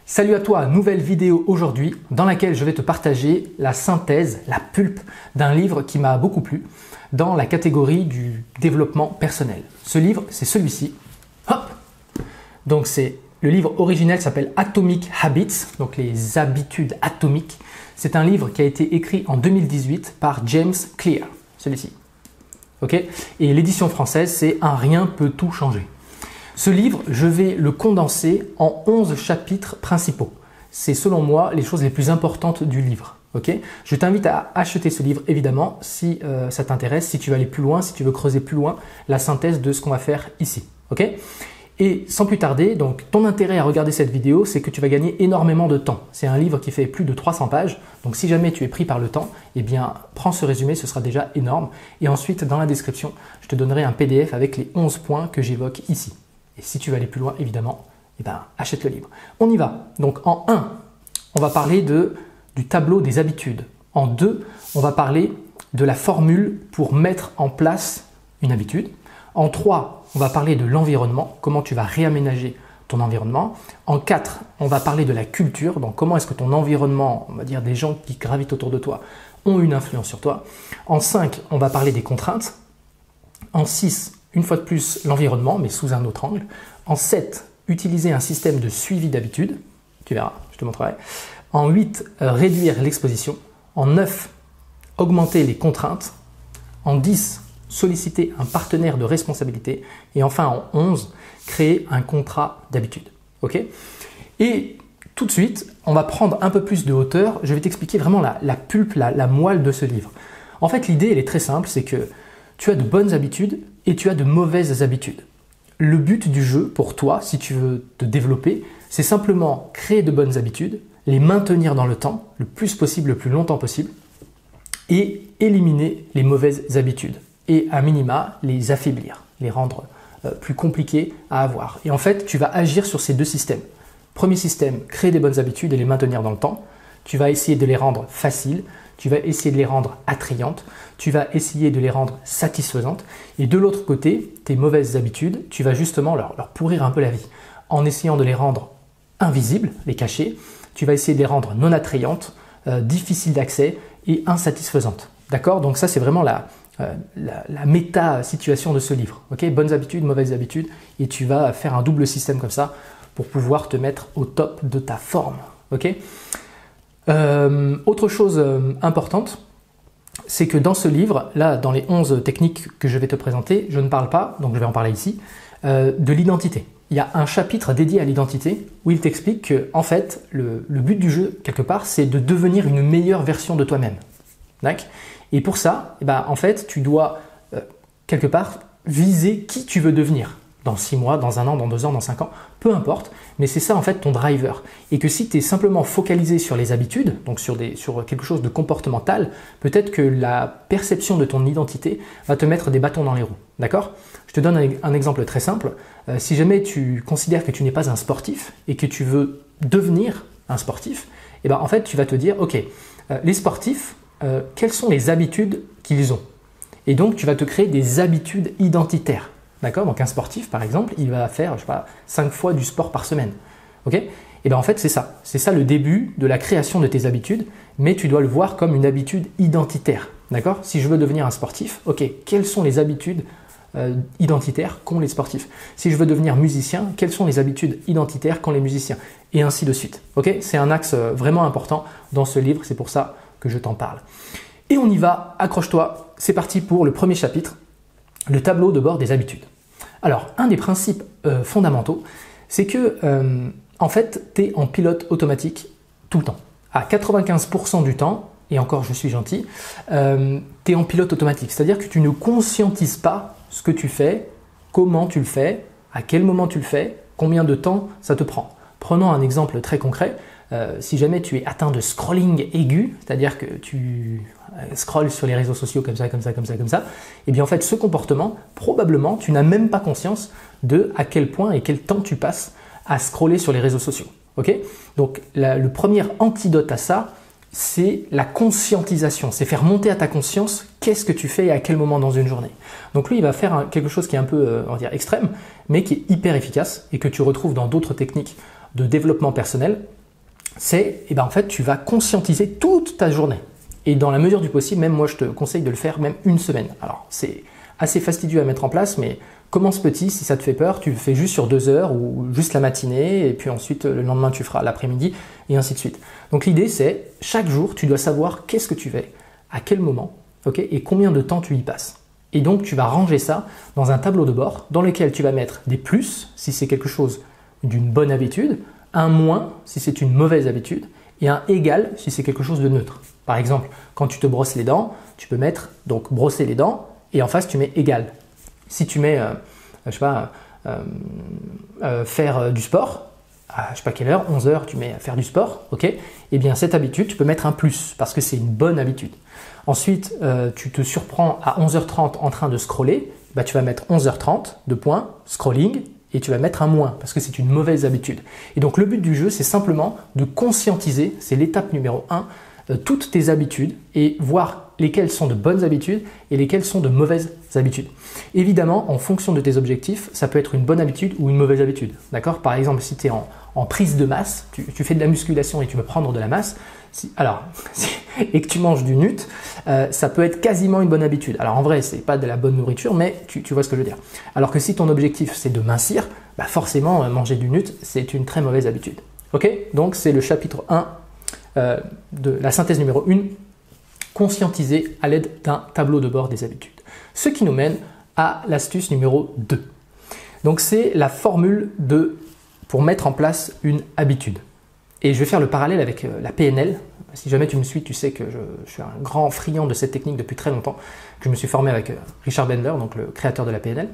Salut à toi, nouvelle vidéo aujourd'hui dans laquelle je vais te partager la synthèse, la pulpe d'un livre qui m'a beaucoup plu dans la catégorie du développement personnel. Ce livre, c'est celui-ci. Hop! Donc c'est le livre originel s'appelle Atomic Habits, donc les habitudes atomiques. C'est un livre qui a été écrit en 2018 par James Clear, celui-ci. Ok? Et l'édition française, c'est Un rien peut tout changer. Ce livre, je vais le condenser en 11 chapitres principaux. C'est selon moi les choses les plus importantes du livre. Okay, je t'invite à acheter ce livre évidemment si ça t'intéresse, si tu veux aller plus loin, si tu veux creuser plus loin la synthèse de ce qu'on va faire ici. Okay, et sans plus tarder, donc ton intérêt à regarder cette vidéo, c'est que tu vas gagner énormément de temps. C'est un livre qui fait plus de 300 pages, donc si jamais tu es pris par le temps, eh bien prends ce résumé, ce sera déjà énorme. Et ensuite, dans la description, je te donnerai un PDF avec les 11 points que j'évoque ici. Et si tu veux aller plus loin, évidemment, eh ben, achète le livre. On y va. Donc en 1, on va parler du tableau des habitudes. En 2, on va parler de la formule pour mettre en place une habitude. En 3, on va parler de l'environnement, comment tu vas réaménager ton environnement. En 4, on va parler de la culture, donc comment est-ce que ton environnement, on va dire des gens qui gravitent autour de toi, ont une influence sur toi. En 5, on va parler des contraintes. En 6, une fois de plus, l'environnement, mais sous un autre angle. En 7, utiliser un système de suivi d'habitude. Tu verras, je te montrerai. En 8, réduire l'exposition. En 9, augmenter les contraintes. En 10, solliciter un partenaire de responsabilité. Et enfin, en 11, créer un contrat d'habitude. Okay ? Et tout de suite, on va prendre un peu plus de hauteur. Je vais t'expliquer vraiment la pulpe, la moelle de ce livre. En fait, l'idée, elle est très simple, c'est que tu as de bonnes habitudes et tu as de mauvaises habitudes. Le but du jeu pour toi, si tu veux te développer, c'est simplement créer de bonnes habitudes, les maintenir dans le temps, le plus possible, le plus longtemps possible, et éliminer les mauvaises habitudes. Et à minima, les affaiblir, les rendre plus compliqués à avoir. Et en fait, tu vas agir sur ces deux systèmes. Premier système, créer des bonnes habitudes et les maintenir dans le temps. Tu vas essayer de les rendre faciles, tu vas essayer de les rendre attrayantes, tu vas essayer de les rendre satisfaisantes. Et de l'autre côté, tes mauvaises habitudes, tu vas justement leur pourrir un peu la vie. En essayant de les rendre invisibles, les cacher, tu vas essayer de les rendre non attrayantes, difficiles d'accès et insatisfaisantes. D'accord? Donc ça, c'est vraiment la méta-situation de ce livre. Okay? Bonnes habitudes, mauvaises habitudes, et tu vas faire un double système comme ça pour pouvoir te mettre au top de ta forme. Okay? Autre chose importante, c'est que dans ce livre, là, dans les 11 techniques que je vais te présenter, je ne parle pas, donc je vais en parler ici, de l'identité. Il y a un chapitre dédié à l'identité où il t'explique que, en fait, le but du jeu, quelque part, c'est de devenir une meilleure version de toi-même. D'accord ? Et pour ça, eh ben, en fait, tu dois, quelque part, viser qui tu veux devenir. Dans 6 mois, dans 1 an, dans 2 ans, dans 5 ans, peu importe, mais c'est ça en fait ton driver. Et que si tu es simplement focalisé sur les habitudes, donc sur quelque chose de comportemental, peut-être que la perception de ton identité va te mettre des bâtons dans les roues. D'accord ? Je te donne un exemple très simple. Si jamais tu considères que tu n'es pas un sportif et que tu veux devenir un sportif, eh ben, en fait tu vas te dire, ok, les sportifs, quelles sont les habitudes qu'ils ont ? Et donc tu vas te créer des habitudes identitaires. D'accord ? Donc un sportif, par exemple, il va faire, je sais pas, 5 fois du sport par semaine. Ok ? Et bien en fait, c'est ça. C'est ça le début de la création de tes habitudes, mais tu dois le voir comme une habitude identitaire. D'accord ? Si je veux devenir un sportif, ok, quelles sont les habitudes identitaires qu'ont les sportifs ? Si je veux devenir musicien, quelles sont les habitudes identitaires qu'ont les musiciens ? Et ainsi de suite. Ok ? C'est un axe vraiment important dans ce livre, c'est pour ça que je t'en parle. Et on y va, accroche-toi, c'est parti pour le premier chapitre. Le tableau de bord des habitudes. Alors, un des principes fondamentaux, c'est que, en fait, tu es en pilote automatique tout le temps. À 95% du temps, et encore je suis gentil, tu es en pilote automatique. C'est-à-dire que tu ne conscientises pas ce que tu fais, comment tu le fais, à quel moment tu le fais, combien de temps ça te prend. Prenons un exemple très concret. Si jamais tu es atteint de scrolling aigu, c'est-à-dire que tu scrolles sur les réseaux sociaux comme ça, et bien en fait ce comportement, probablement tu n'as même pas conscience de à quel point et quel temps tu passes à scroller sur les réseaux sociaux. Okay ? Donc le premier antidote à ça, c'est la conscientisation, c'est faire monter à ta conscience qu'est-ce que tu fais et à quel moment dans une journée. Donc lui il va faire quelque chose qui est un peu on va dire extrême, mais qui est hyper efficace et que tu retrouves dans d'autres techniques de développement personnel, c'est, en fait, tu vas conscientiser toute ta journée. Et dans la mesure du possible, même moi, je te conseille de le faire même une semaine. Alors, c'est assez fastidieux à mettre en place, mais commence petit, si ça te fait peur, tu le fais juste sur 2 heures ou juste la matinée, et puis ensuite, le lendemain, tu feras l'après-midi, et ainsi de suite. Donc, l'idée, c'est, chaque jour, tu dois savoir qu'est-ce que tu fais, à quel moment, et combien de temps tu y passes. Et donc, tu vas ranger ça dans un tableau de bord dans lequel tu vas mettre des plus, si c'est quelque chose d'une bonne habitude, un moins, si c'est une mauvaise habitude, et un égal, si c'est quelque chose de neutre. Par exemple, quand tu te brosses les dents, tu peux mettre, donc, brosser les dents, et en face, tu mets égal. Si tu mets, faire du sport, à je sais pas quelle heure, 11 heures, tu mets faire du sport, eh bien, cette habitude, tu peux mettre un plus, parce que c'est une bonne habitude. Ensuite, tu te surprends à 11h30 en train de scroller, tu vas mettre 11h30, scrolling, et tu vas mettre un moins, parce que c'est une mauvaise habitude. Et donc, le but du jeu, c'est simplement de conscientiser, c'est l'étape numéro 1, toutes tes habitudes et voir lesquelles sont de bonnes habitudes et lesquelles sont de mauvaises habitudes. Évidemment, en fonction de tes objectifs, ça peut être une bonne habitude ou une mauvaise habitude. D'accord ? Par exemple, si tu es en prise de masse, tu fais de la musculation et tu veux prendre de la masse, et que tu manges du nut, ça peut être quasiment une bonne habitude. Alors en vrai, c'est pas de la bonne nourriture, mais tu vois ce que je veux dire. Alors que si ton objectif c'est de mincir, forcément manger du nut, c'est une très mauvaise habitude. Ok ? Donc c'est le chapitre 1 de la synthèse numéro 1, conscientiser à l'aide d'un tableau de bord des habitudes. Ce qui nous mène à l'astuce numéro 2. Donc c'est la formule pour mettre en place une habitude. Et je vais faire le parallèle avec la PNL. Si jamais tu me suis, tu sais que je suis un grand friand de cette technique depuis très longtemps, que je me suis formé avec Richard Bandler, donc le créateur de la PNL.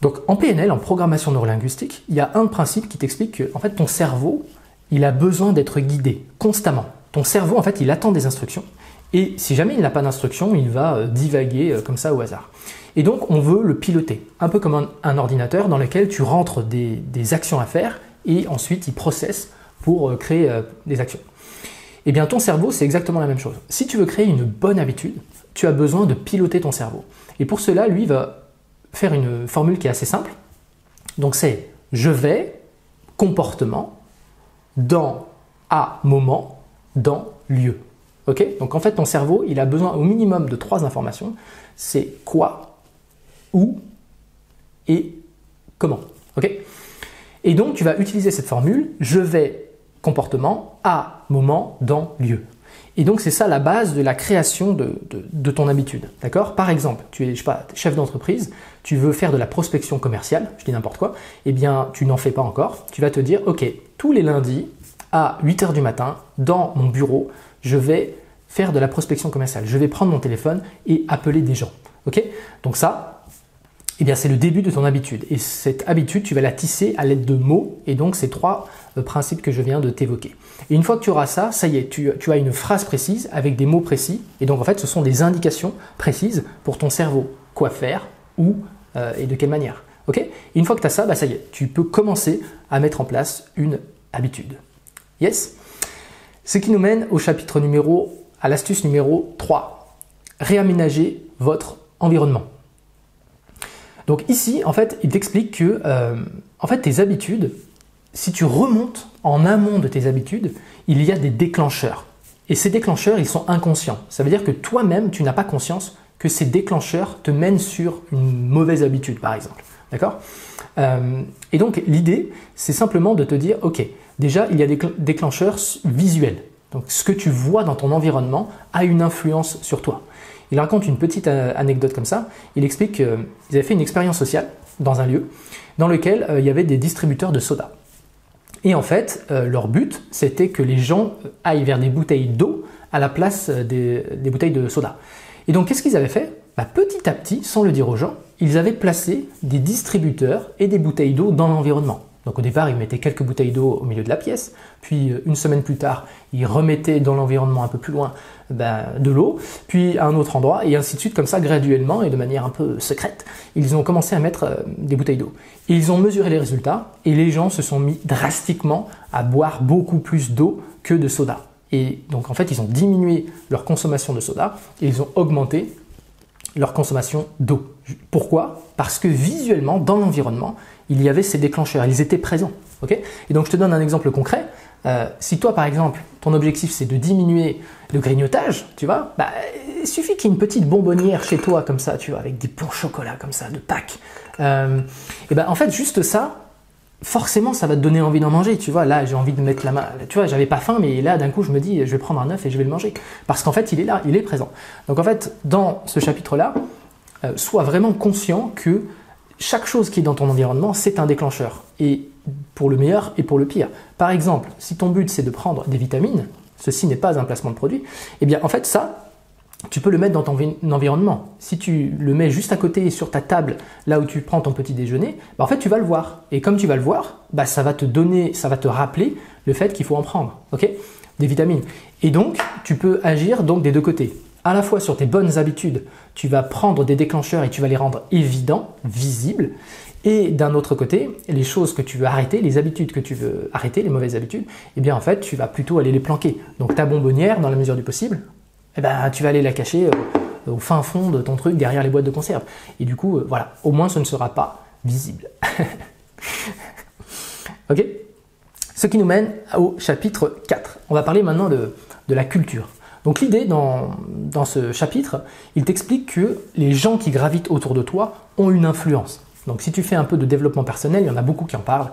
Donc en PNL, en programmation neurolinguistique, il y a un principe qui t'explique que en fait, ton cerveau, il a besoin d'être guidé constamment. Ton cerveau, en fait, il attend des instructions. Et si jamais il n'a pas d'instructions, il va divaguer comme ça au hasard. Et donc, on veut le piloter, un peu comme un ordinateur dans lequel tu rentres des actions à faire et ensuite il processe pour créer des actions. Eh bien, ton cerveau, c'est exactement la même chose. Si tu veux créer une bonne habitude, tu as besoin de piloter ton cerveau. Et pour cela, lui va faire une formule qui est assez simple. Donc, c'est « je vais, comportement, dans, à, moment, dans, lieu ». Ok ? Donc, en fait, ton cerveau, il a besoin au minimum de 3 informations. C'est quoi, où et comment. Ok ? Et donc, tu vas utiliser cette formule « je vais, comportement, à, moment, dans, lieu ». Et donc, c'est ça la base de la création de ton habitude. D'accord ? Par exemple, tu es, chef d'entreprise, tu veux faire de la prospection commerciale, je dis n'importe quoi, eh bien, tu n'en fais pas encore. Tu vas te dire, ok, tous les lundis, à 8 h du matin, dans mon bureau, je vais faire de la prospection commerciale. Je vais prendre mon téléphone et appeler des gens. Ok ? Donc ça, eh bien, c'est le début de ton habitude. Et cette habitude, tu vas la tisser à l'aide de mots et donc ces 3 principes que je viens de t'évoquer. Et une fois que tu auras ça, ça y est, tu as une phrase précise avec des mots précis. Et donc, en fait, ce sont des indications précises pour ton cerveau. Quoi faire, où et de quelle manière. Ok ? Et une fois que tu as ça, ça y est, tu peux commencer à mettre en place une habitude. Yes ? Ce qui nous mène à l'astuce numéro 3. Réaménager votre environnement. Donc ici, en fait, il t'explique que tes habitudes, si tu remontes en amont de tes habitudes, il y a des déclencheurs. Et ces déclencheurs, ils sont inconscients. Ça veut dire que toi-même, tu n'as pas conscience que ces déclencheurs te mènent sur une mauvaise habitude, par exemple. D'accord ? Et donc, l'idée, c'est simplement de te dire, ok, déjà, il y a des déclencheurs visuels. Donc, ce que tu vois dans ton environnement a une influence sur toi. Il raconte une petite anecdote comme ça. Il explique qu'ils avaient fait une expérience sociale dans un lieu dans lequel il y avait des distributeurs de soda. Et en fait, leur but, c'était que les gens aillent vers des bouteilles d'eau à la place des bouteilles de soda. Et donc, qu'est-ce qu'ils avaient fait ? Petit à petit, sans le dire aux gens, ils avaient placé des distributeurs et des bouteilles d'eau dans l'environnement. Donc au départ, ils mettaient quelques bouteilles d'eau au milieu de la pièce, puis une semaine plus tard, ils remettaient dans l'environnement un peu plus loin de l'eau, puis à un autre endroit, et ainsi de suite, comme ça, graduellement et de manière un peu secrète, ils ont commencé à mettre des bouteilles d'eau. Et ils ont mesuré les résultats, et les gens se sont mis drastiquement à boire beaucoup plus d'eau que de soda. Et donc en fait, ils ont diminué leur consommation de soda, et ils ont augmenté leur consommation d'eau. Pourquoi ? Parce que visuellement, dans l'environnement, il y avait ces déclencheurs, ils étaient présents. Okay, et donc je te donne un exemple concret. Si toi par exemple, ton objectif c'est de diminuer le grignotage, tu vois, bah, il suffit qu'il y ait une petite bonbonnière chez toi comme ça, tu vois, avec des bons chocolats comme ça, de Pâques. Et ben en fait juste ça, forcément ça va te donner envie d'en manger, tu vois. Là j'ai envie de mettre la main, tu vois, j'avais pas faim, mais là d'un coup je me dis je vais prendre un œuf et je vais le manger. Parce qu'en fait il est là, il est présent. Donc en fait dans ce chapitre-là, sois vraiment conscient que chaque chose qui est dans ton environnement, c'est un déclencheur. Et pour le meilleur et pour le pire. Par exemple, si ton but c'est de prendre des vitamines, ceci n'est pas un placement de produit, eh bien en fait ça, tu peux le mettre dans ton environnement. Si tu le mets juste à côté sur ta table, là où tu prends ton petit déjeuner, bah en fait tu vas le voir. Et comme tu vas le voir, bah ça va te rappeler le fait qu'il faut en prendre, ok, des vitamines. Et donc tu peux agir donc des deux côtés. À la fois sur tes bonnes habitudes, tu vas prendre des déclencheurs et tu vas les rendre évidents, visibles. Et d'un autre côté, les choses que tu veux arrêter, les habitudes que tu veux arrêter, les mauvaises habitudes, eh bien en fait, tu vas plutôt aller les planquer. Donc ta bonbonnière, dans la mesure du possible, eh ben, tu vas aller la cacher au fin fond de ton truc, derrière les boîtes de conserve. Et du coup, voilà, au moins ce ne sera pas visible. Ok ? Ce qui nous mène au chapitre 4. On va parler maintenant de la culture. Donc l'idée dans ce chapitre, il t'explique que les gens qui gravitent autour de toi ont une influence. Donc si tu fais un peu de développement personnel, il y en a beaucoup qui en parlent,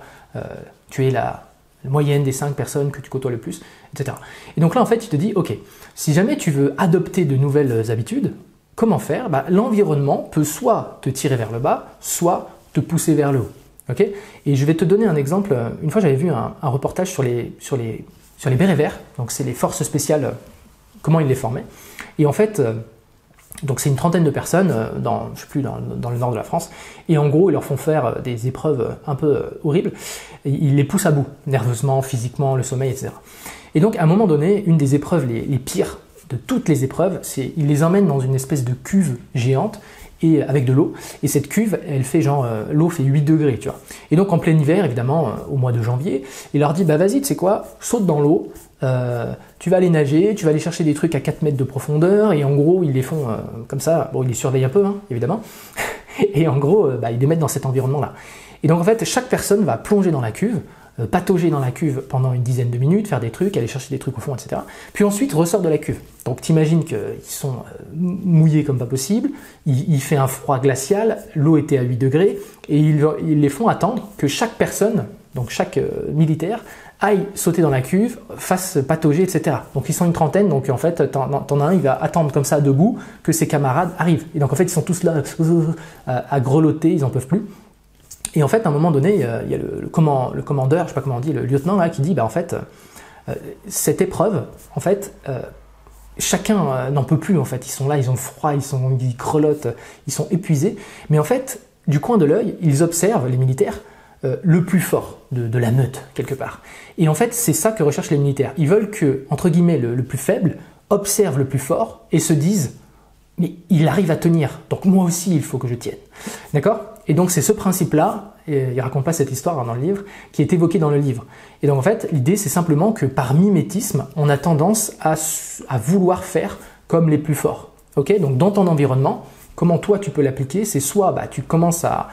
tu es la moyenne des 5 personnes que tu côtoies le plus, etc. Et donc là en fait il te dit, ok, si jamais tu veux adopter de nouvelles habitudes, comment faire ? Bah, l'environnement peut soit te tirer vers le bas, soit te pousser vers le haut. Okay ? Et je vais te donner un exemple. Une fois j'avais vu un reportage sur les bérets verts, donc c'est les forces spéciales, comment ils les formaient. Et en fait, donc c'est une trentaine de personnes dans le nord de la France, et en gros ils leur font faire des épreuves un peu horribles, et ils les poussent à bout, nerveusement, physiquement, le sommeil, etc. Et donc à un moment donné, une des épreuves les pires de toutes les épreuves, c'est ils les emmènent dans une espèce de cuve géante, et avec de l'eau, et cette cuve, elle fait l'eau fait 8 degrés, tu vois. Et donc en plein hiver, évidemment, au mois de janvier, il leur dit, bah vas-y, tu sais quoi, saute dans l'eau, tu vas aller nager, tu vas aller chercher des trucs à 4 mètres de profondeur, et en gros, ils les font comme ça, bon, ils les surveillent un peu, hein, évidemment, et en gros, ils les mettent dans cet environnement-là. Et donc en fait, chaque personne va plonger dans la cuve, patauger dans la cuve pendant une dizaine de minutes, faire des trucs, aller chercher des trucs au fond, etc. Puis ensuite, ressort de la cuve. Donc t'imagines qu'ils sont mouillés comme pas possible, il fait un froid glacial, l'eau était à 8 degrés, et ils les font attendre que chaque personne, donc chaque militaire, aille sauter dans la cuve, fasse patauger, etc. Donc ils sont une trentaine, donc en fait, t'en as un, il va attendre comme ça debout que ses camarades arrivent. Et donc en fait, ils sont tous là à grelotter, ils n'en peuvent plus. Et en fait, à un moment donné, il y a le commandeur, je sais pas comment on dit, le lieutenant là, qui dit, bah en fait, cette épreuve, en fait, chacun n'en peut plus en fait. Ils sont là, ils ont froid, ils grelottent, ils sont épuisés. Mais en fait, du coin de l'œil, ils observent, les militaires, le plus fort de la meute, quelque part. Et en fait, c'est ça que recherchent les militaires. Ils veulent que, entre guillemets, le plus faible observe le plus fort et se dise, mais il arrive à tenir, donc moi aussi, il faut que je tienne. D'accord ? Et donc c'est ce principe-là, et il ne raconte pas cette histoire dans le livre, qui est évoqué dans le livre. Et donc en fait, l'idée c'est simplement que par mimétisme, on a tendance à vouloir faire comme les plus forts. Okay ? Donc dans ton environnement, comment toi tu peux l'appliquer ? C'est soit tu commences à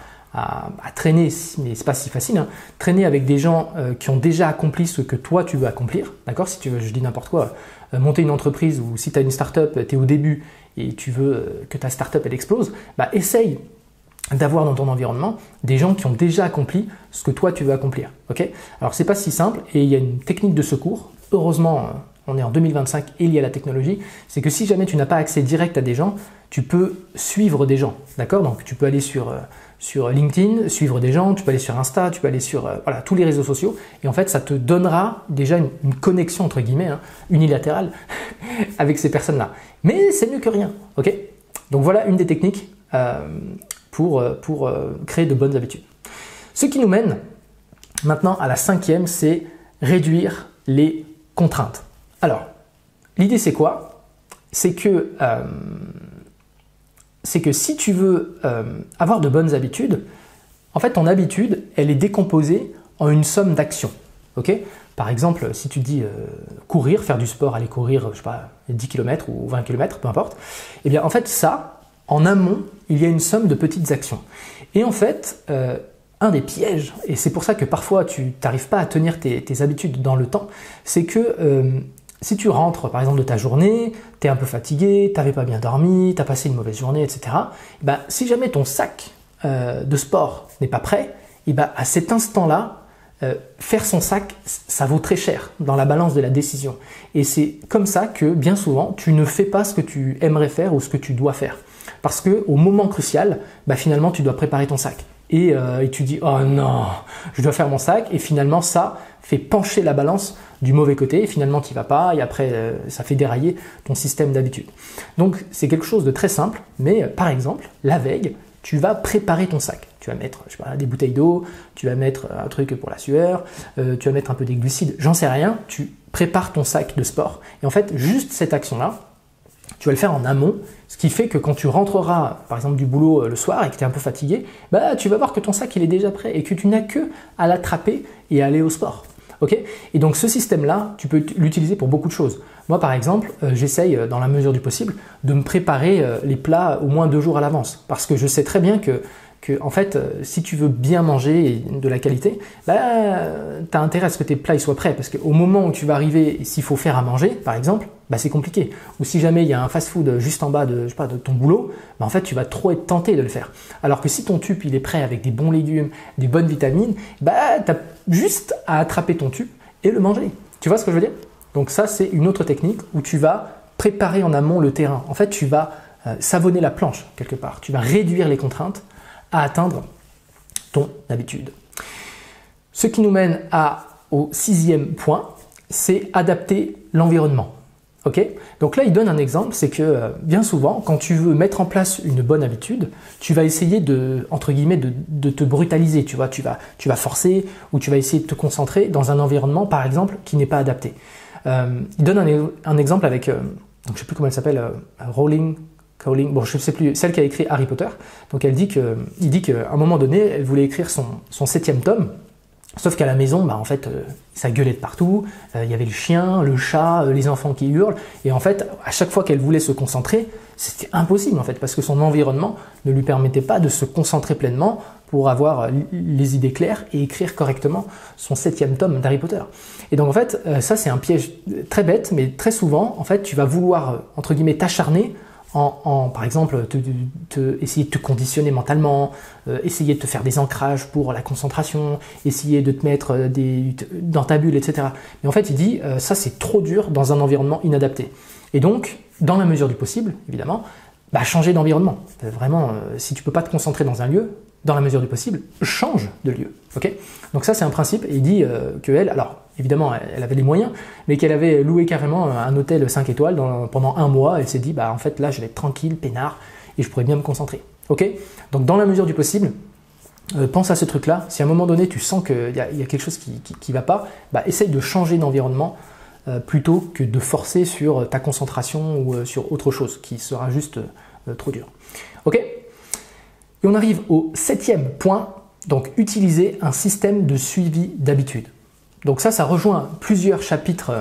traîner, mais c'est pas si facile, hein, traîner avec des gens qui ont déjà accompli ce que toi tu veux accomplir. D'accord ? Si tu veux, je dis n'importe quoi, monter une entreprise ou si tu as une start-up, tu es au début et tu veux que ta start-up elle explose, essaye d'avoir dans ton environnement des gens qui ont déjà accompli ce que toi tu veux accomplir. Okay ? Alors c'est pas si simple et il y a une technique de secours. Heureusement, on est en 2025 et il y a la technologie. C'est que si jamais tu n'as pas accès direct à des gens, tu peux suivre des gens. D'accord ? Donc tu peux aller sur LinkedIn, suivre des gens, tu peux aller sur Insta, tu peux aller sur tous les réseaux sociaux. Et en fait, ça te donnera déjà une connexion entre guillemets unilatérale avec ces personnes-là. Mais c'est mieux que rien. Ok ? Donc voilà une des techniques pour créer de bonnes habitudes. Ce qui nous mène maintenant à la 5e, c'est réduire les contraintes. Alors, l'idée c'est quoi ? C'est que si tu veux avoir de bonnes habitudes, en fait ton habitude, elle est décomposée en une somme d'actions. Okay ? Par exemple, si tu dis courir, faire du sport, aller courir, je sais pas, 10 km ou 20 km, peu importe, eh bien en fait ça, en amont, il y a une somme de petites actions. Et en fait, un des pièges, et c'est pour ça que parfois tu n'arrives pas à tenir tes habitudes dans le temps, c'est que si tu rentres par exemple de ta journée, tu es un peu fatigué, tu n'avais pas bien dormi, tu as passé une mauvaise journée, etc. Ben, si jamais ton sac de sport n'est pas prêt, et ben, à cet instant-là, faire son sac, ça vaut très cher dans la balance de la décision. Et c'est comme ça que bien souvent, tu ne fais pas ce que tu aimerais faire ou ce que tu dois faire. Parce qu'au moment crucial, ben, finalement, tu dois préparer ton sac. Et tu dis « Oh non, je dois faire mon sac » et finalement ça fait pencher la balance du mauvais côté et finalement tu n'y vas pas et après ça fait dérailler ton système d'habitude. Donc c'est quelque chose de très simple, mais par exemple, la veille, tu vas préparer ton sac. Tu vas mettre je sais pas, des bouteilles d'eau, tu vas mettre un truc pour la sueur, tu vas mettre un peu des glucides, j'en sais rien, tu prépares ton sac de sport. Et en fait, juste cette action-là, tu vas le faire en amont, ce qui fait que quand tu rentreras, par exemple, du boulot le soir et que tu es un peu fatigué, bah, tu vas voir que ton sac il est déjà prêt et que tu n'as que à l'attraper et à aller au sport. Okay, et donc ce système-là, tu peux l'utiliser pour beaucoup de choses. Moi, par exemple, j'essaye, dans la mesure du possible, de me préparer les plats au moins 2 jours à l'avance. Parce que je sais très bien que en fait, si tu veux bien manger et de la qualité, bah, tu as intérêt à ce que tes plats ils soient prêts. Parce qu'au moment où tu vas arriver, s'il faut faire à manger, par exemple, bah, c'est compliqué. Ou si jamais il y a un fast-food juste en bas de, je sais pas, de ton boulot, bah, en fait, tu vas trop être tenté de le faire. Alors que si ton tube il est prêt avec des bons légumes, des bonnes vitamines, bah, tu as juste à attraper ton tube et le manger. Tu vois ce que je veux dire? Donc ça, c'est une autre technique où tu vas préparer en amont le terrain. En fait, tu vas savonner la planche quelque part. Tu vas réduire les contraintes à atteindre ton habitude. Ce qui nous mène au 6e point, c'est adapter l'environnement. Okay, donc là, il donne un exemple, c'est que bien souvent, quand tu veux mettre en place une bonne habitude, tu vas essayer entre guillemets, de te brutaliser. Tu vois, tu vas forcer ou tu vas essayer de te concentrer dans un environnement, par exemple, qui n'est pas adapté. Il donne un exemple avec, je ne sais plus comment elle s'appelle, Rowling, bon, je ne sais plus, celle qui a écrit Harry Potter. Donc il dit qu'à un moment donné, elle voulait écrire son 7e tome. Sauf qu'à la maison, bah, en fait, ça gueulait de partout, il y avait le chien, le chat, les enfants qui hurlent, et en fait, à chaque fois qu'elle voulait se concentrer, c'était impossible en fait, parce que son environnement ne lui permettait pas de se concentrer pleinement pour avoir les idées claires et écrire correctement son 7e tome d'Harry Potter. Et donc en fait, ça c'est un piège très bête, mais très souvent, en fait, tu vas vouloir, entre guillemets, t'acharner par exemple, essayer de te conditionner mentalement, essayer de te faire des ancrages pour la concentration, essayer de te mettre dans ta bulle, etc. Mais en fait, il dit, ça c'est trop dur dans un environnement inadapté. Et donc, dans la mesure du possible, évidemment, bah, changer d'environnement. Vraiment, si tu ne peux pas te concentrer dans un lieu, dans la mesure du possible, change de lieu. Okay, donc ça, c'est un principe. Et il dit qu'elle, alors évidemment, elle avait les moyens, mais qu'elle avait loué carrément un hôtel 5 étoiles pendant 1 mois. Elle s'est dit, bah, en fait, là, je vais être tranquille, peinard, et je pourrais bien me concentrer. Okay, donc, dans la mesure du possible, pense à ce truc-là. Si à un moment donné, tu sens qu'il y a quelque chose qui ne va pas, bah, essaye de changer d'environnement plutôt que de forcer sur ta concentration ou sur autre chose qui sera juste trop dur. Ok. Et on arrive au 7e point, donc utiliser un système de suivi d'habitude. Donc ça rejoint plusieurs chapitres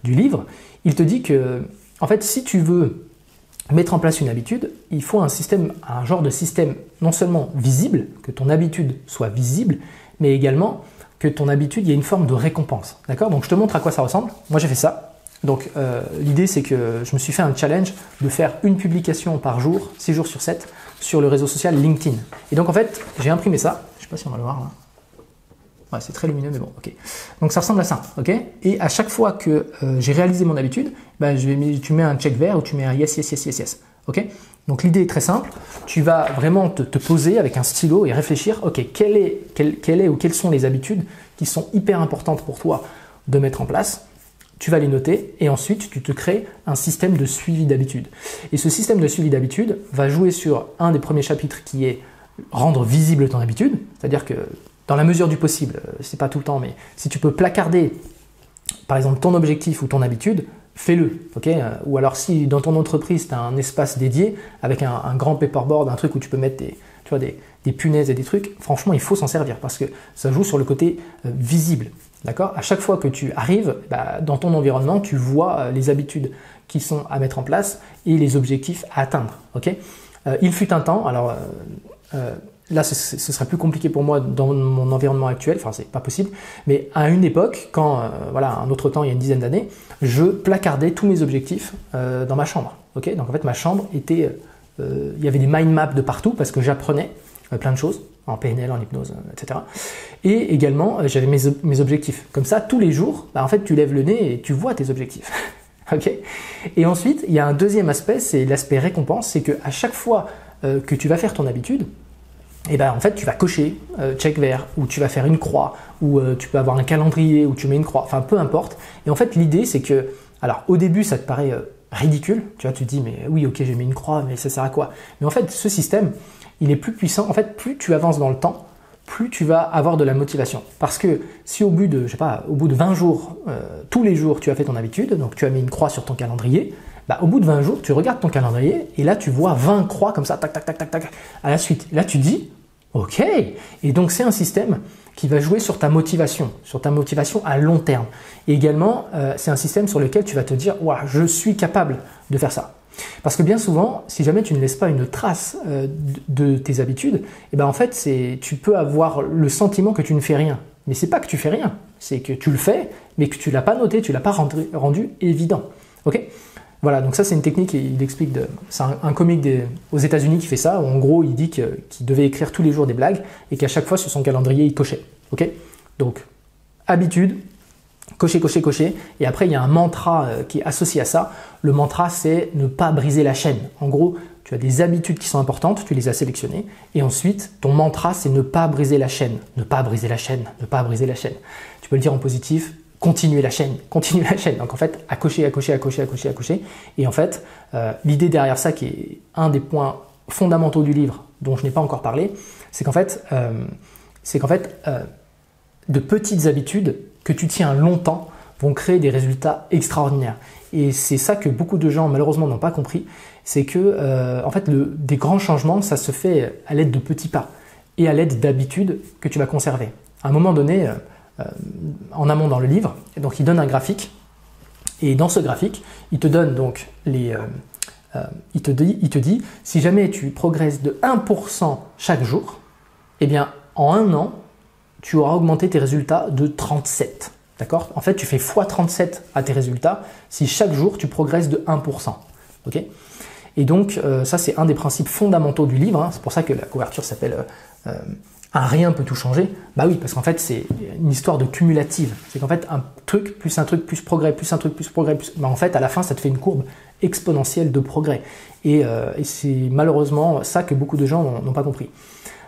du livre. Il te dit que, en fait, si tu veux mettre en place une habitude, il faut un genre de système non seulement visible, que ton habitude soit visible, mais également que ton habitude, il y ait une forme de récompense. D'accord? Donc je te montre à quoi ça ressemble. Moi j'ai fait ça. Donc l'idée c'est que je me suis fait un challenge de faire une publication par jour, 6 jours sur 7, sur le réseau social LinkedIn. Et donc en fait, j'ai imprimé ça. Je ne sais pas si on va le voir là. Ouais, c'est très lumineux, mais bon, ok. Donc ça ressemble à ça, ok. Et à chaque fois que j'ai réalisé mon habitude, bah, tu mets un check vert ou tu mets un yes, yes, yes, yes, yes. Ok. Donc l'idée est très simple. Tu vas vraiment te poser avec un stylo et réfléchir, ok, quelles sont les habitudes qui sont hyper importantes pour toi de mettre en place. Tu vas les noter et ensuite tu te crées un système de suivi d'habitude. Et ce système de suivi d'habitude va jouer sur un des premiers chapitres qui est rendre visible ton habitude, c'est-à-dire que dans la mesure du possible, c'est pas tout le temps, mais si tu peux placarder par exemple ton objectif ou ton habitude, fais-le. Okay, ou alors si dans ton entreprise tu as un espace dédié avec un grand paperboard, un truc où tu peux mettre des punaises et des trucs, franchement il faut s'en servir parce que ça joue sur le côté visible. D'accord ? À chaque fois que tu arrives dans ton environnement, tu vois les habitudes qui sont à mettre en place et les objectifs à atteindre. Okay ? Il fut un temps, alors là ce serait plus compliqué pour moi dans mon environnement actuel, enfin c'est pas possible, mais à une époque, quand, voilà, un autre temps, il y a une dizaine d'années, je placardais tous mes objectifs dans ma chambre. Okay, donc en fait ma chambre était, il y avait des mind maps de partout parce que j'apprenais plein de choses, en PNL, en hypnose, etc. Et également j'avais mes objectifs. Comme ça, tous les jours, en fait tu lèves le nez et tu vois tes objectifs. Okay. Et ensuite, il y a un deuxième aspect, c'est l'aspect récompense, c'est qu'à chaque fois que tu vas faire ton habitude, et en fait tu vas cocher check vert, ou tu vas faire une croix, ou tu peux avoir un calendrier où tu mets une croix, enfin peu importe. Et en fait l'idée c'est que, alors au début ça te paraît ridicule, tu vois, tu te dis mais oui ok j'ai mis une croix, mais ça sert à quoi? Mais en fait ce système il est plus puissant, en fait plus tu avances dans le temps, plus tu vas avoir de la motivation. Parce que si au bout de, je sais pas, au bout de 20 jours, tous les jours tu as fait ton habitude, donc tu as mis une croix sur ton calendrier, au bout de 20 jours, tu regardes ton calendrier et là tu vois 20 croix comme ça, tac, tac, tac, tac, tac, à la suite. Là tu dis, ok, et donc c'est un système qui va jouer sur ta motivation à long terme. Et également, c'est un système sur lequel tu vas te dire, ouah, je suis capable de faire ça. Parce que bien souvent, si jamais tu ne laisses pas une trace de tes habitudes, en fait, tu peux avoir le sentiment que tu ne fais rien. Mais c'est pas que tu fais rien, c'est que tu le fais, mais que tu l'as pas noté, tu l'as pas rendu évident. Ok ? Voilà, donc ça c'est une technique, il explique, c'est un comique aux États-Unis qui fait ça, où en gros il dit qu'il devait écrire tous les jours des blagues et qu'à chaque fois sur son calendrier il cochait. Ok ? Donc, habitude, cocher, cocher, cocher, et après il y a un mantra qui est associé à ça. Le mantra c'est ne pas briser la chaîne. En gros, tu as des habitudes qui sont importantes, tu les as sélectionnées, et ensuite ton mantra c'est ne pas briser la chaîne, ne pas briser la chaîne, ne pas briser la chaîne. Tu peux le dire en positif, continuer la chaîne, continuer la chaîne. Donc en fait, à cocher, à cocher, à cocher, à cocher, à cocher. Et en fait, l'idée derrière ça, qui est un des points fondamentaux du livre, dont je n'ai pas encore parlé, c'est qu'en fait, de petites habitudes que tu tiens longtemps vont créer des résultats extraordinaires. Et c'est ça que beaucoup de gens malheureusement n'ont pas compris, c'est que en fait, des grands changements, ça se fait à l'aide de petits pas et à l'aide d'habitudes que tu vas conserver. À un moment donné, en amont dans le livre, donc il donne un graphique, et dans ce graphique, il te donne donc il te dit, si jamais tu progresses de 1% chaque jour, en un an, tu auras augmenté tes résultats de 37. D'accord ? En fait, tu fais x37 à tes résultats si chaque jour tu progresses de 1%. Ok ? Et donc, ça c'est un des principes fondamentaux du livre, hein. C'est pour ça que la couverture s'appelle un rien peut tout changer. Bah oui, parce qu'en fait, c'est une histoire de cumulative. C'est qu'en fait, un truc, plus progrès, plus un truc, plus progrès, plus... en fait, à la fin, ça te fait une courbe exponentielle de progrès. Et c'est malheureusement ça que beaucoup de gens n'ont pas compris.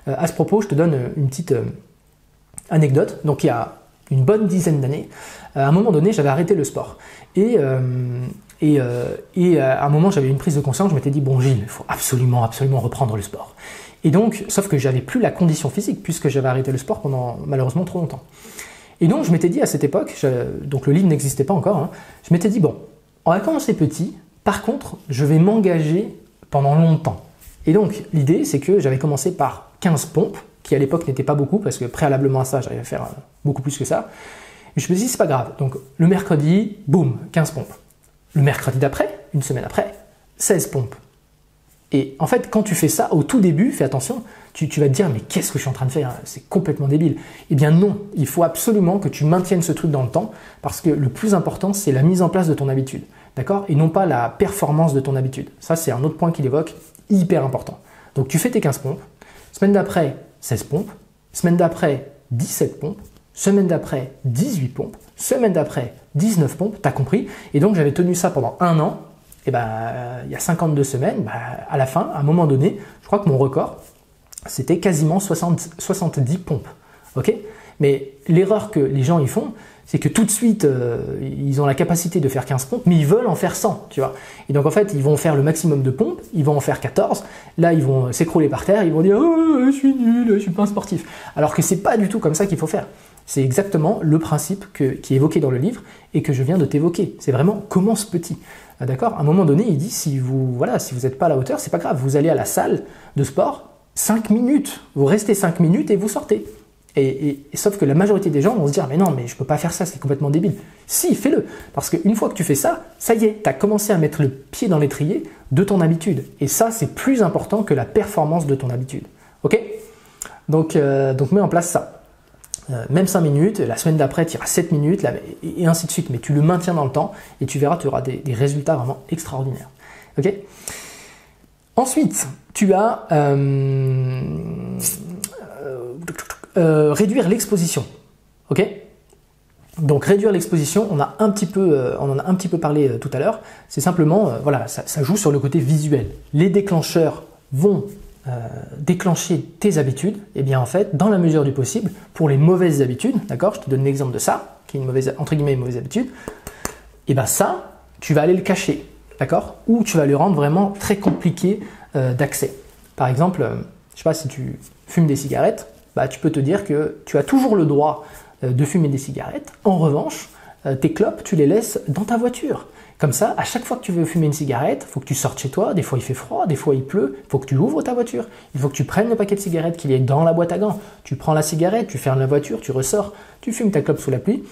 À ce propos, je te donne une petite anecdote. Donc, il y a une bonne dizaine d'années, à un moment donné, j'avais arrêté le sport. Et à un moment, j'avais une prise de conscience, je m'étais dit, bon Gilles, il faut absolument, absolument reprendre le sport. Et donc, sauf que j'avais plus la condition physique, puisque j'avais arrêté le sport pendant malheureusement trop longtemps. Et donc, je m'étais dit à cette époque, donc le livre n'existait pas encore, hein, je m'étais dit, bon, on va commencer petit, par contre, je vais m'engager pendant longtemps. Et donc, l'idée, c'est que j'avais commencé par 15 pompes, qui à l'époque n'était pas beaucoup, parce que préalablement à ça, j'arrivais à faire beaucoup plus que ça. Et je me suis dit, c'est pas grave. Donc, le mercredi, boum, 15 pompes. Le mercredi d'après, une semaine après, 16 pompes. Et en fait, quand tu fais ça, au tout début, fais attention, tu vas te dire, mais qu'est-ce que je suis en train de faire? C'est complètement débile. Eh bien non, il faut absolument que tu maintiennes ce truc dans le temps, parce que le plus important, c'est la mise en place de ton habitude. D'accord? Et non pas la performance de ton habitude. Ça, c'est un autre point qu'il évoque, hyper important. Donc, tu fais tes 15 pompes. Semaine d'après, 16 pompes. Semaine d'après, 17 pompes. Semaine d'après, 18 pompes. Semaine d'après, 19 pompes. T'as compris? Et donc, j'avais tenu ça pendant un an. Et il y a 52 semaines, à la fin, à un moment donné, je crois que mon record, c'était quasiment 70 pompes. Ok? Mais l'erreur que les gens y font, c'est que tout de suite, ils ont la capacité de faire 15 pompes, mais ils veulent en faire 100, tu vois. Et donc en fait, ils vont faire le maximum de pompes, ils vont en faire 14, là ils vont s'écrouler par terre, ils vont dire « Oh, je suis nul, je suis pas un sportif ». Alors que c'est pas du tout comme ça qu'il faut faire. C'est exactement le principe qui est évoqué dans le livre et que je viens de t'évoquer. C'est vraiment commence petit. D'accord? À un moment donné, il dit si vous n'êtes pas à la hauteur, c'est pas grave. Vous allez à la salle de sport, 5 minutes. Vous restez 5 minutes et vous sortez. Et sauf que la majorité des gens vont se dire mais non, mais je peux pas faire ça, c'est complètement débile. Si, fais-le. Parce qu'une fois que tu fais ça, ça y est, tu as commencé à mettre le pied dans l'étrier de ton habitude. Et ça, c'est plus important que la performance de ton habitude. Ok? Donc mets en place ça. Même 5 minutes, la semaine d'après, tu iras 7 minutes, et ainsi de suite. Mais tu le maintiens dans le temps et tu verras, tu auras des résultats vraiment extraordinaires. Ok ? Ensuite, tu as réduire l'exposition. Ok ? Donc réduire l'exposition, on en a un petit peu parlé tout à l'heure. C'est simplement, voilà, ça joue sur le côté visuel. Les déclencheurs vont déclencher tes habitudes. Et bien en fait, dans la mesure du possible, pour les mauvaises habitudes, d'accord, je te donne l'exemple de ça, qui est une mauvaise, entre guillemets, une mauvaise habitude. Et bien ça, tu vas aller le cacher, d'accord, ou tu vas le rendre vraiment très compliqué d'accès. Par exemple, je ne sais pas, si tu fumes des cigarettes, bah, tu peux te dire que tu as toujours le droit de fumer des cigarettes. En revanche, tes clopes, tu les laisses dans ta voiture. Comme ça, à chaque fois que tu veux fumer une cigarette, il faut que tu sortes chez toi, des fois il fait froid, des fois il pleut, il faut que tu ouvres ta voiture, il faut que tu prennes le paquet de cigarettes qu'il y a dans la boîte à gants, tu prends la cigarette, tu fermes la voiture, tu ressors, tu fumes ta clope sous la pluie,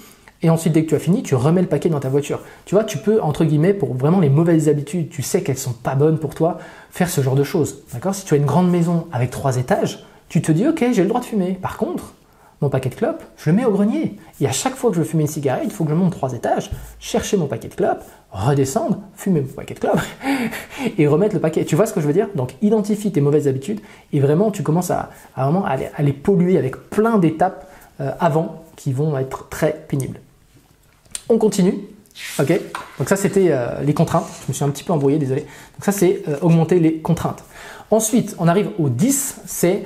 et ensuite dès que tu as fini, tu remets le paquet dans ta voiture. Tu vois, tu peux, entre guillemets, pour vraiment les mauvaises habitudes, tu sais qu'elles sont pas bonnes pour toi, faire ce genre de choses. D'accord ? Si tu as une grande maison avec 3 étages, tu te dis, ok, j'ai le droit de fumer. Par contre, mon paquet de clopes, je le mets au grenier. Et à chaque fois que je veux fumer une cigarette, il faut que je monte 3 étages, chercher mon paquet de clopes, redescendre, fumer mon paquet de clopes et remettre le paquet. Tu vois ce que je veux dire ? Donc, identifie tes mauvaises habitudes et vraiment, tu commences à les polluer avec plein d'étapes avant qui vont être très pénibles. On continue. Ok ? Donc ça, c'était les contraintes. Je me suis un petit peu embrouillé, désolé. Donc ça, c'est augmenter les contraintes. Ensuite, on arrive au 10, c'est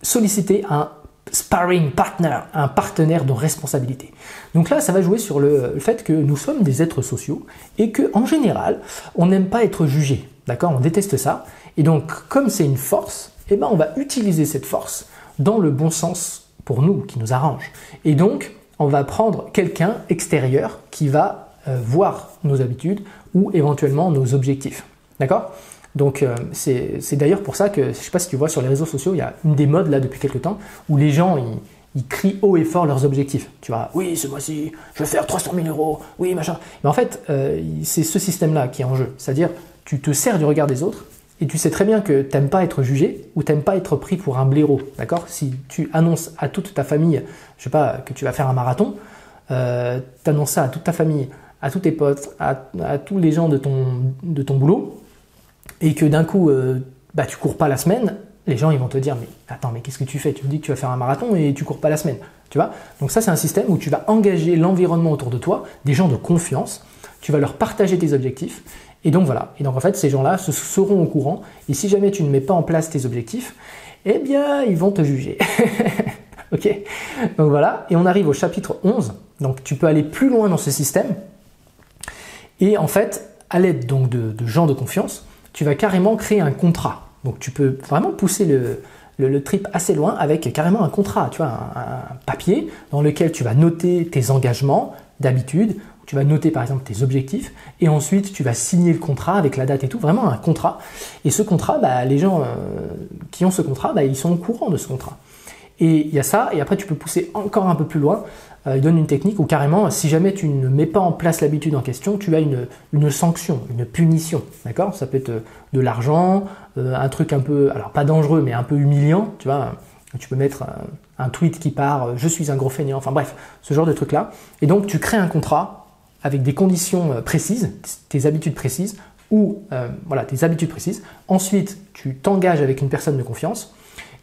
solliciter un sparring partner, un partenaire de responsabilité. Donc là, ça va jouer sur le fait que nous sommes des êtres sociaux et qu'en général, on n'aime pas être jugé. D'accord ? On déteste ça. Et donc, comme c'est une force, eh ben, on va utiliser cette force dans le bon sens pour nous, qui nous arrange. Et donc, on va prendre quelqu'un extérieur qui va voir nos habitudes ou éventuellement nos objectifs. D'accord ? Donc c'est d'ailleurs pour ça que, je ne sais pas si tu vois sur les réseaux sociaux, il y a une des modes là depuis quelques temps où les gens ils crient haut et fort leurs objectifs. Tu vois, oui, ce mois-ci, je vais faire 300 000 €, oui, machin. Mais en fait, c'est ce système-là qui est en jeu. C'est-à-dire, tu te sers du regard des autres et tu sais très bien que tu n'aimes pas être jugé ou tu n'aimes pas être pris pour un blaireau. D'accord ? Si tu annonces à toute ta famille, je sais pas, que tu vas faire un marathon, tu annonces ça à toute ta famille, à tous tes potes, à tous les gens de ton boulot, et que d'un coup, tu cours pas la semaine, les gens ils vont te dire mais attends, mais qu'est-ce que tu fais ? Tu me dis que tu vas faire un marathon et tu cours pas la semaine, tu vois ? Donc ça, c'est un système où tu vas engager l'environnement autour de toi, des gens de confiance, tu vas leur partager tes objectifs, et donc voilà. Et donc en fait, ces gens-là seront au courant, et si jamais tu ne mets pas en place tes objectifs, eh bien, ils vont te juger. Ok ? Donc voilà, et on arrive au chapitre 11, donc tu peux aller plus loin dans ce système, et en fait, à l'aide donc de gens de confiance, tu vas carrément créer un contrat. Donc tu peux vraiment pousser le trip assez loin avec carrément un contrat, tu vois, un papier dans lequel tu vas noter tes engagements d'habitude, tu vas noter par exemple tes objectifs, et ensuite tu vas signer le contrat avec la date et tout, vraiment un contrat. Et ce contrat, les gens qui ont ce contrat, ils sont au courant de ce contrat. Et il y a ça, et après tu peux pousser encore un peu plus loin. Il donne une technique où carrément, si jamais tu ne mets pas en place l'habitude en question, tu as une sanction, une punition, d'accord ? Ça peut être de l'argent, un truc un peu, alors pas dangereux, mais un peu humiliant, tu vois. Tu peux mettre un tweet qui part « je suis un gros feignant », enfin bref, ce genre de truc-là. Et donc, tu crées un contrat avec des conditions précises, tes habitudes précises, ou tes habitudes précises. Ensuite, tu t'engages avec une personne de confiance.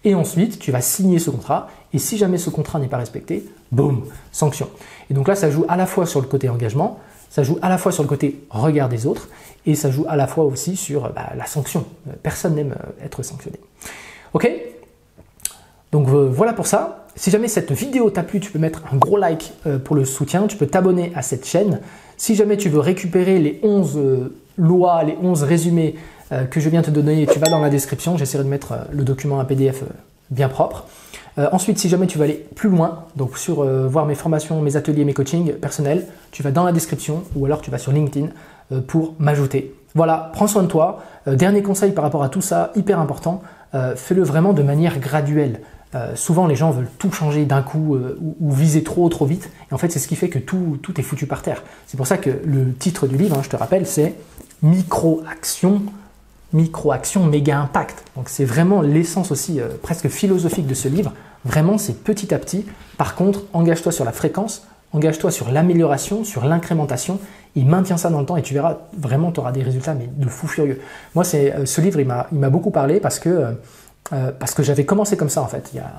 Et ensuite, tu vas signer ce contrat. Et si jamais ce contrat n'est pas respecté, boum, sanction. Et donc là, ça joue à la fois sur le côté engagement, ça joue à la fois sur le côté regard des autres, et ça joue à la fois aussi sur la sanction. Personne n'aime être sanctionné. Ok ? Donc voilà pour ça. Si jamais cette vidéo t'a plu, tu peux mettre un gros like pour le soutien. Tu peux t'abonner à cette chaîne. Si jamais tu veux récupérer les 11 lois, les 11 résumés que je viens te donner, tu vas dans la description. J'essaierai de mettre le document, un PDF bien propre. Ensuite, si jamais tu veux aller plus loin, donc sur voir mes formations, mes ateliers, mes coachings personnels, tu vas dans la description ou alors tu vas sur LinkedIn pour m'ajouter. Voilà, prends soin de toi. Dernier conseil par rapport à tout ça, hyper important, fais-le vraiment de manière graduelle. Souvent, les gens veulent tout changer d'un coup ou viser trop vite. Et en fait, c'est ce qui fait que tout est foutu par terre. C'est pour ça que le titre du livre, je te rappelle, c'est « Micro-action micro-action, méga impact. Donc c'est vraiment l'essence aussi presque philosophique de ce livre. Vraiment, c'est petit à petit. Par contre, engage-toi sur la fréquence, engage-toi sur l'amélioration, sur l'incrémentation, et maintiens ça dans le temps et tu verras, vraiment, tu auras des résultats mais de fou furieux. Moi, ce livre, il m'a beaucoup parlé parce que j'avais commencé comme ça en fait. Il y a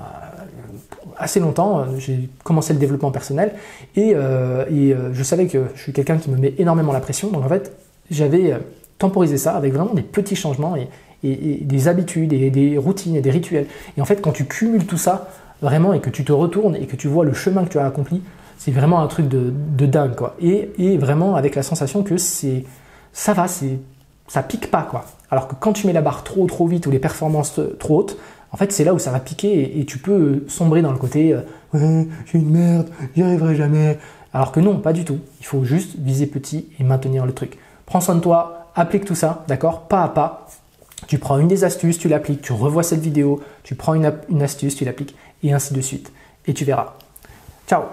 assez longtemps, j'ai commencé le développement personnel et je savais que je suis quelqu'un qui me met énormément la pression. Donc en fait, j'avais temporisé ça avec vraiment des petits changements et des habitudes et des routines et des rituels. Et en fait, quand tu cumules tout ça vraiment et que tu te retournes et que tu vois le chemin que tu as accompli, c'est vraiment un truc de dingue, quoi. Et vraiment avec la sensation que ça va, ça pique pas, quoi. Alors que quand tu mets la barre trop vite ou les performances trop hautes, en fait, c'est là où ça va piquer et tu peux sombrer dans le côté ouais, je suis une merde, j'y arriverai jamais. Alors que non, pas du tout. Il faut juste viser petit et maintenir le truc. Prends soin de toi, applique tout ça, d'accord, pas à pas. Tu prends une des astuces, tu l'appliques, tu revois cette vidéo, tu prends une astuce, tu l'appliques et ainsi de suite. Et tu verras. Ciao!